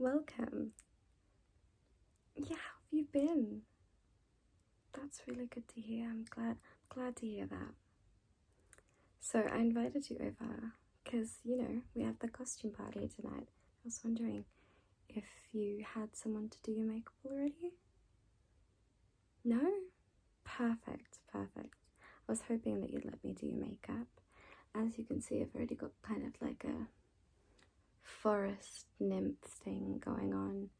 welcome. Yeah, how have you been? That's really good to hear. I'm glad to hear that. So I invited you over because, we have the costume party tonight. I was wondering if you had someone to do your makeup already? No? Perfect. I was hoping that you'd let me do your makeup. As you can see, I've already got kind of like a forest nymph thing going on.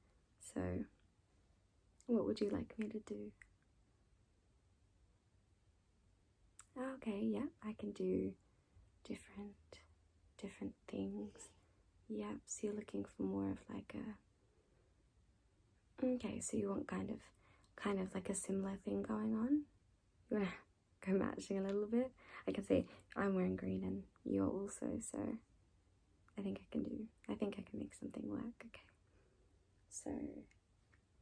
So, what would you like me to do? Okay, yeah, I can do different things. Yep, so you're looking for more of like a... Okay, so you want kind of like a similar thing going on? You wanna go matching a little bit? I can see I'm wearing green and you're also, so I think I can make something work. Okay, so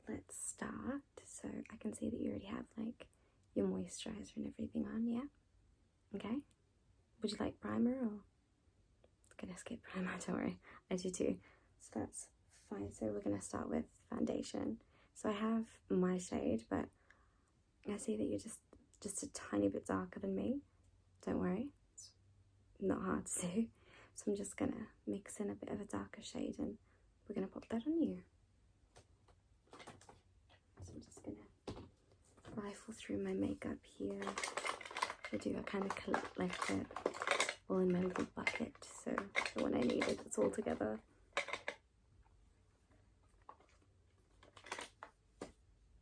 let's start. So I can see that you already have like your moisturizer and everything on, yeah? Okay, would you like primer or? Gonna skip primer, don't worry, I do too. So that's fine. So we're gonna start with foundation. So I have my shade, but I see that you're just a tiny bit darker than me. Don't worry, it's not hard to do. So I'm just gonna mix in a bit of a darker shade and we're gonna pop that on you. So I'm just gonna rifle through my makeup here. I kind of left it all in my little bucket, so when I need it, it's all together.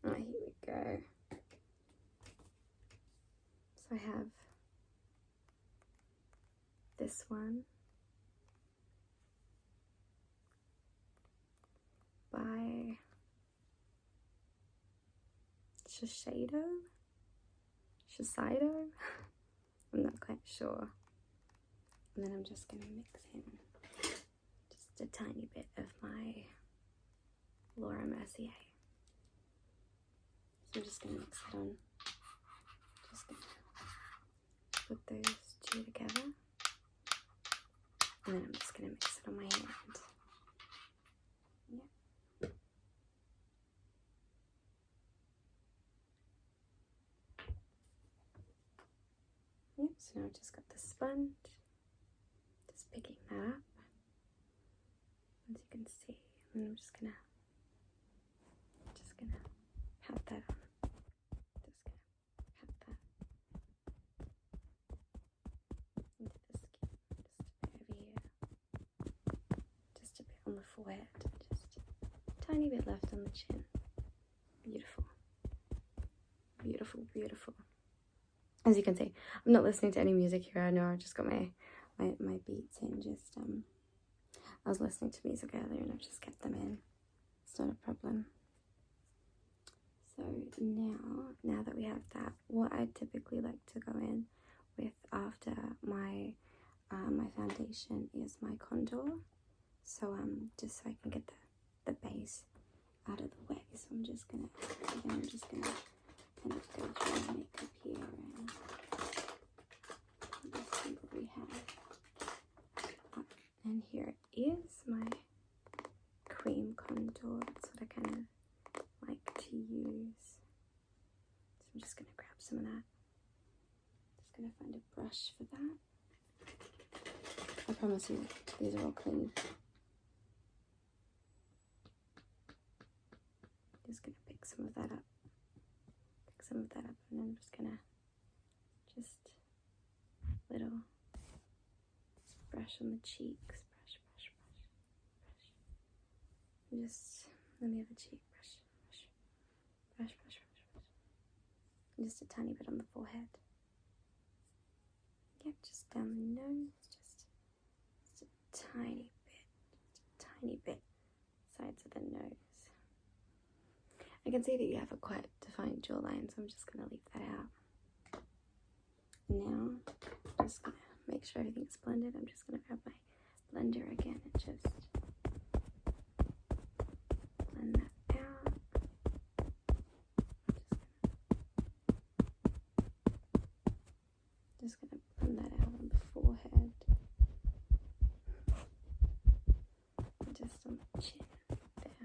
Oh, here we go. So I have this one by Shiseido? I'm not quite sure. And then I'm just going to mix in just a tiny bit of my Laura Mercier. So I'm just going to mix it on. Just going to put those two together. And then I'm just going to mix it on my hand. Yeah. Yep, so now I've just got the sponge. Just picking that up, as you can see, and I'm just gonna pat that on. Just gonna pat that into the skin, just a bit over here, just a bit on the forehead, just a tiny bit left on the chin. Beautiful. As you can see, I'm not listening to any music here. I know I just got my beats in. I was listening to music earlier and I've just kept them in. It's not a problem. So now that we have that, what I typically like to go in with after my my foundation is my contour. So just so I can get the base out of the way. So I'm just gonna kind of go through my makeup here and just see what we have. And here it is, my cream contour. That's what I kind of like to use. So I'm just going to grab some of that. Just going to find a brush for that. I promise you, these are all clean. Just going to pick some of that up. And I'm just going to little brush on the cheeks. Brush. And just on the other cheek. Brush. And just a tiny bit on the forehead. Yep, just down the nose. Just a tiny bit. Sides of the nose. I can see that you have a quite defined jawline, so I'm just going to leave that out. Now, just going to make sure everything's blended. I'm just going to grab my blender again and just blend that out. Just going to blend that out on the forehead. And just on the chin. There.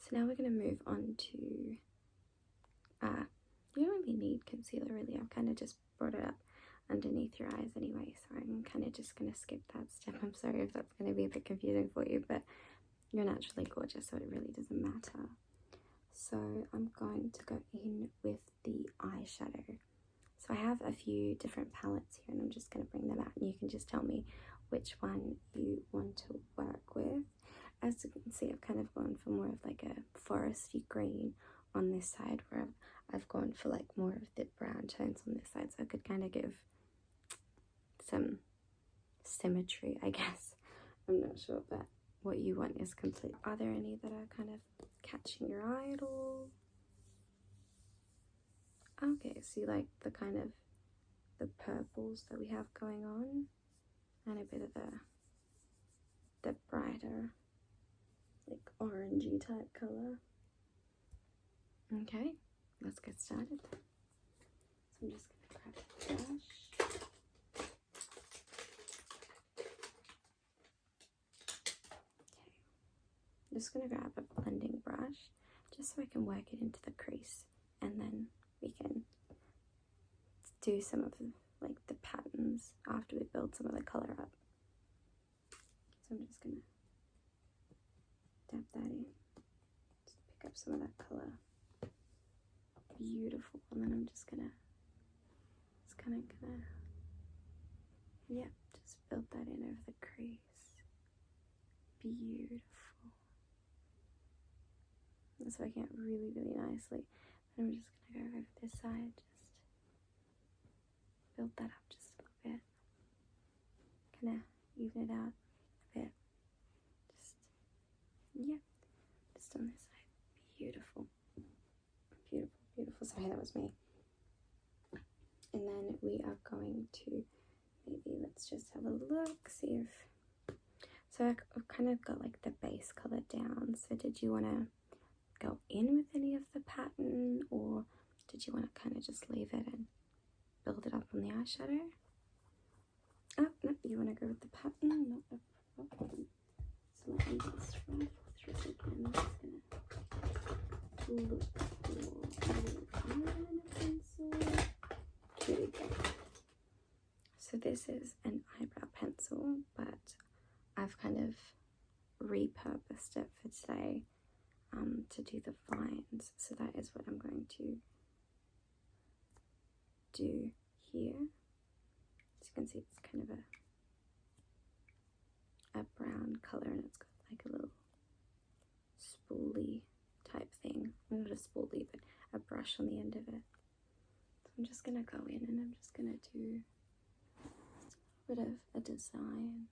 So now we're going to move on to, you don't really need concealer really. I've kind of just brought it up underneath your eyes anyway, so I'm kind of just going to skip that step. I'm sorry if that's going to be a bit confusing for you, but you're naturally gorgeous, so it really doesn't matter. So I'm going to go in with the eyeshadow. So I have a few different palettes here, and I'm just going to bring them out, and you can just tell me which one you want to work with. As you can see, I've kind of gone for more of like a foresty green on this side, where I've gone for like more of the brown tones on this side, so I could kind of give some symmetry, I guess. I'm not sure, but what you want is complete. Are there any that are kind of catching your eye at all? Okay, so you like the kind of the purples that we have going on, and a bit of the brighter, like orangey type color. Okay, let's get started. So I'm just gonna grab the brush. Okay, I'm just gonna grab a blending brush just so I can work it into the crease, and then we can do some of the patterns after we build some of the color up. So I'm just gonna dab that in, just pick up some of that color. Beautiful. And then I'm just kind of just build that in over the crease. Beautiful. That's working out really, really nicely. And I'm just gonna go over this side, just build that up just a little bit, kind of even it out a bit. Just on this side. Beautiful, beautiful, beautiful. Sorry, that was me. And then we are going to let's just have a look, see if, so I've kind of got like the base color down. So did you want to go in with any of the pattern, or did you want to kind of just leave it and build it up on the eyeshadow? Oh, no, you want to go with the pattern, not the problem. So let me just run through it again. I'm just going to look for a pencil. Here we go. So this is an eyebrow pencil, but I've kind of repurposed it for today to do the vines. So that is what I'm going to do here. As you can see, it's kind of a brown color, and it's got like a little spoolie type thing. Not a spoolie, but a brush on the end of it. So I'm just gonna go in, and I'm just gonna do just a little bit of a design,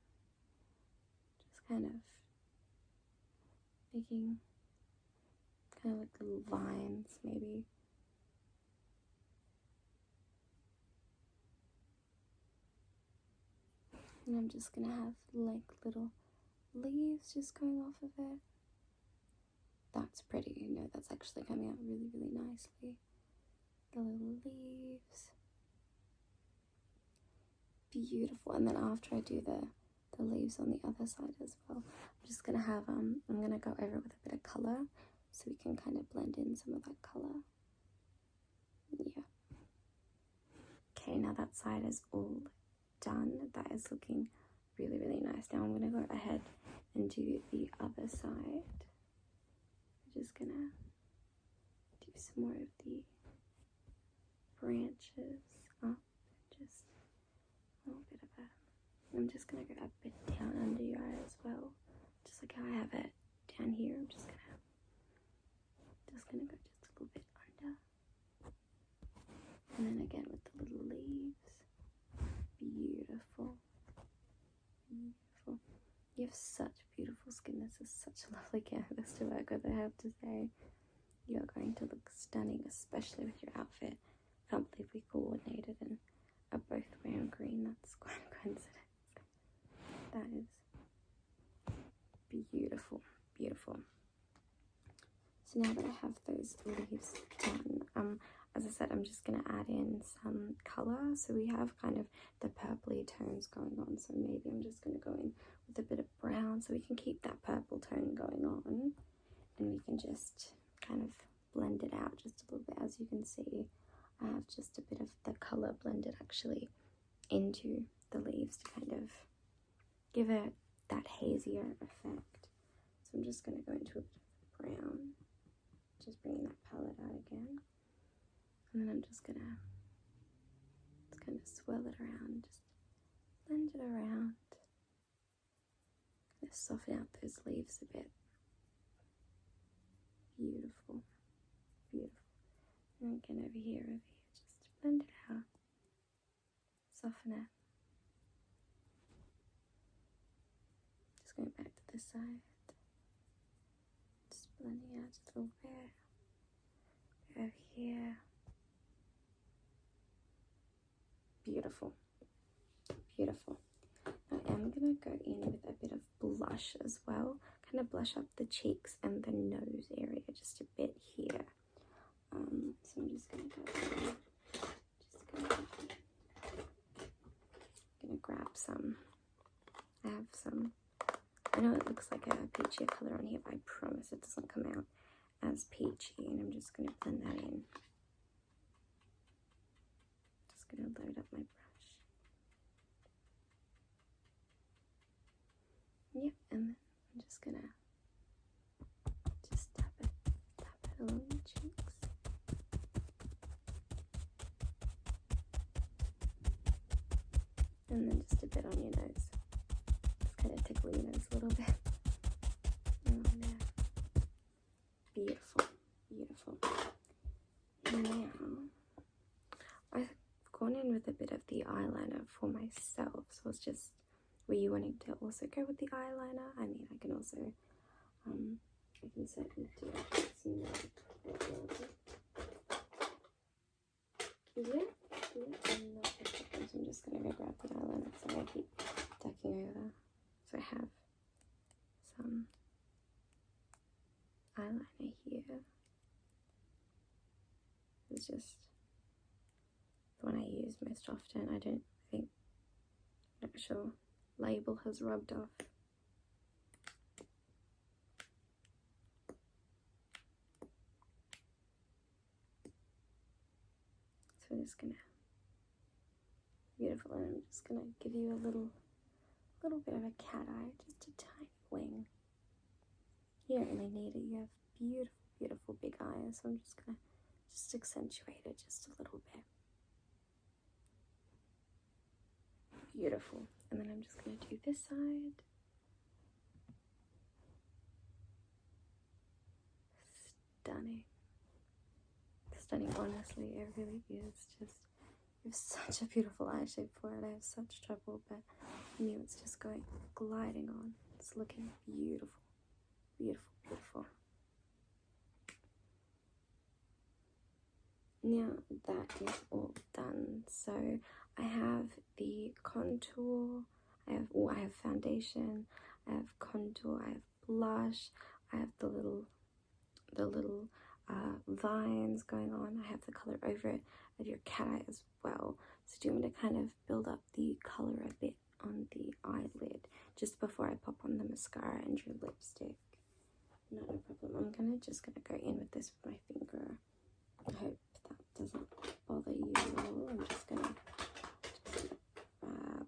just kind of making kind of like little vines maybe. And I'm just gonna have like little leaves just going off of it. That's pretty, you know, that's actually coming out really, really nicely. The little leaves. Beautiful. And then after I do the leaves on the other side as well, I'm just gonna have, I'm gonna go over with a bit of color so we can kind of blend in some of that color. Yeah. Okay, now that side is all done. That is looking really, really nice. Now I'm gonna go ahead and do the other side. I'm just gonna do some more of the branches up, just a little bit of a, I'm just gonna go a bit down under your eye as well, just like how I have it down here. I'm just gonna go just a little bit under, and then again with the little leaves. Beautiful, beautiful. You have such beautiful skin. This is such a lovely canvas to work with, I have to say. You are going to look stunning, especially with your outfit. I can't believe we coordinated and are both wearing green. That's quite a coincidence. That is beautiful, beautiful. So now that I have those leaves done, as I said, I'm just going to add in some colour. So we have kind of the purpley tones going on. So maybe I'm just going to go in with a bit of brown so we can keep that purple tone going on. and we can just kind of blend it out just a little bit. As you can see, I have just a bit of the color blended actually into the leaves to kind of give it that hazier effect. So I'm just going to go into a bit of brown, just bringing that palette out again, and then I'm just going to kind of swirl it around, just blend it around, kind of soften out those leaves a bit. Beautiful, beautiful. And again over here, just blend it out, soften it. Just going back to this side, just blending out just a little bit. Over here. Beautiful, beautiful. Now I'm gonna go in with a bit of blush as well, kind of blush up the cheeks and the nose area just a bit here. So I'm just gonna go in, gonna grab some. I have some. I know it looks like a peachy color on here, but I promise it doesn't come out as peachy, and I'm just gonna blend that in. Just gonna load up my brush. Yep, and then I'm just gonna tap it along the cheeks. And then just a bit on your nose. Just kind of tickle your nose a little bit. Oh, yeah. Beautiful, beautiful. Now, I've gone in with a bit of the eyeliner for myself. So it's just, were you wanting to also go with the eyeliner? I mean, I can also, I can certainly do some more. Yeah. So I'm just going to go grab the eyeliner because I keep ducking over. So I have some eyeliner here. It's just the one I use most often. I don't think the actual label has rubbed off. So I'm just gonna, beautiful, and I'm just gonna give you a little bit of a cat eye, just a tiny wing. You don't really need it. You have beautiful, beautiful big eyes. So I'm just gonna accentuate it just a little bit. Beautiful. And then I'm just gonna do this side. Stunning. Stunning, honestly, it really is. Just, you have such a beautiful eye shape for it. I have such trouble, but I knew it's just going, gliding on. It's looking beautiful, beautiful, beautiful. Now that is all done. So I have the contour, I have foundation, I have contour, I have blush, I have the little vines going on. I have the color over it of your cat eye as well. So do you want me to kind of build up the color a bit on the eyelid just before I pop on the mascara and your lipstick? Not a problem. I'm just gonna go in with this with my finger. I hope that doesn't bother you at all. I'm just gonna grab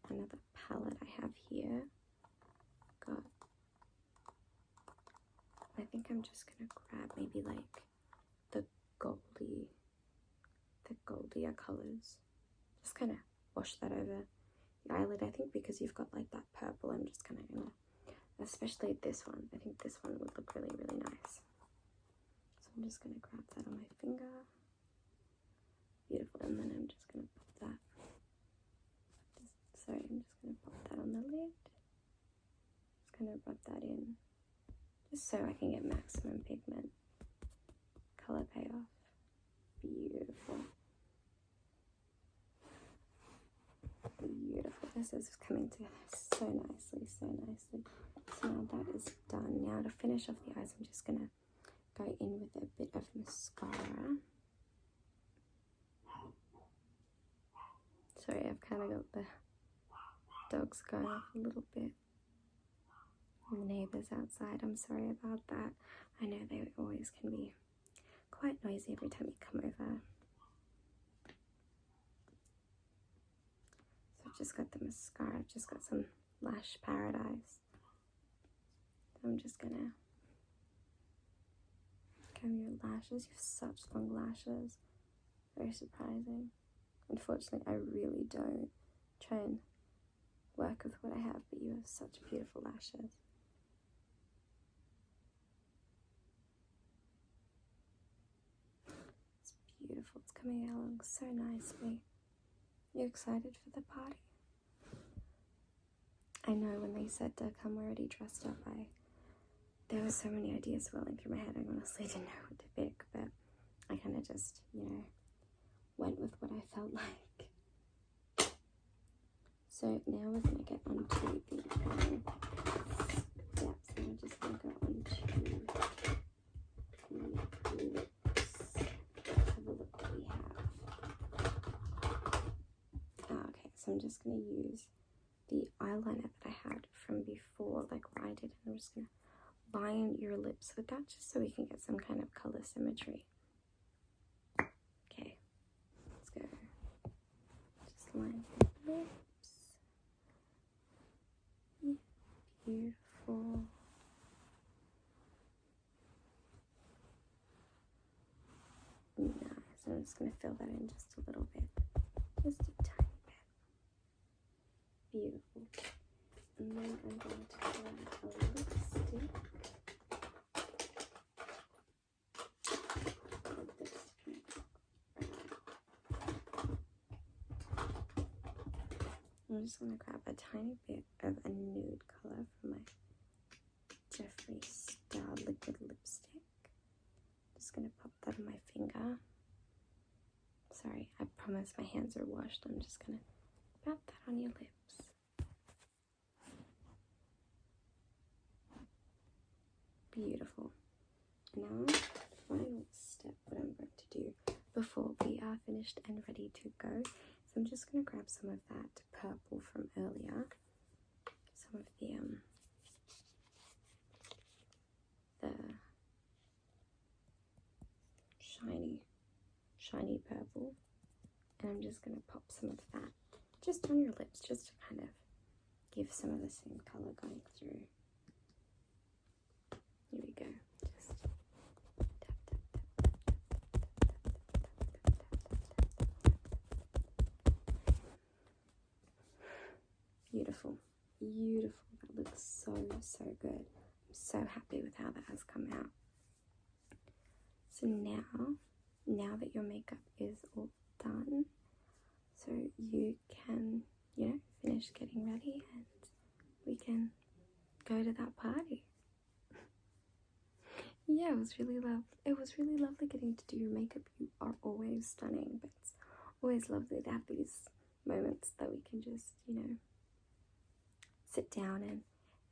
another palette I have here. I think I'm just gonna grab maybe like the goldier colors. Just kind of wash that over the eyelid. I think because you've got like that purple, I'm just kind of gonna, especially this one. I think this one would look really, really nice. So I'm just gonna grab that on my finger. Beautiful, and then I'm just gonna pop that. I'm just gonna pop that on the lid. Just gonna rub that in. Just so I can get maximum pigment color payoff. Beautiful. Beautiful. This is coming together so nicely, so nicely. So now that is done. Now to finish off the eyes, I'm just gonna go in with a bit of mascara. Sorry, I've kind of got the dogs going off a little bit. the neighbours outside. I'm sorry about that. I know they always can be quite noisy every time you come over. So I've just got the mascara. I've just got some Lash Paradise. So I'm just gonna comb your lashes. You have such long lashes. Very surprising. Unfortunately, I really don't try and work with what I have, but you have such beautiful lashes. It's beautiful. It's coming along so nicely. You excited for the party? I know when they said to come already dressed up, there were so many ideas swirling through my head. I honestly didn't know what to pick, but I kind of just, went with what I felt like. So now we're going to get onto the steps. So we're just going to go onto the lips. Have a look what we have. Okay, so I'm just going to use the eyeliner that I had from before, like what I did, and I'm just going to line your lips with that just so we can get some kind of color symmetry. Okay, let's go. Just line your lips. Beautiful. Nice. I'm just going to fill that in just a little bit. Just a tiny bit. Beautiful. And then I'm going to grab a lipstick. I'm just going to grab a tiny bit of a nude color from my Jeffree Star liquid lipstick. Just going to pop that on my finger. Sorry, I promise my hands are washed. I'm just going to pat that on your lips. Beautiful. Now, final step, what I'm going to do before we are finished and ready to go. So I'm just going to grab some of that purple from earlier. Some of the shiny purple. And I'm just going to pop some of that just on your lips, just to kind of give some of the same color going through. Here we go. Just tap, tap, tap, tap, tap. Beautiful. Beautiful. That looks so, so good. I'm so happy with how that has come out. So now that your makeup is all done, so you can, finish getting ready and we can go to that party. Yeah, it was really lovely getting to do your makeup. You are always stunning, but it's always lovely to have these moments that we can just, sit down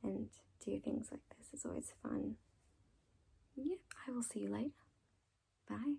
and do things like this. It's always fun. Yeah, I will see you later. Bye.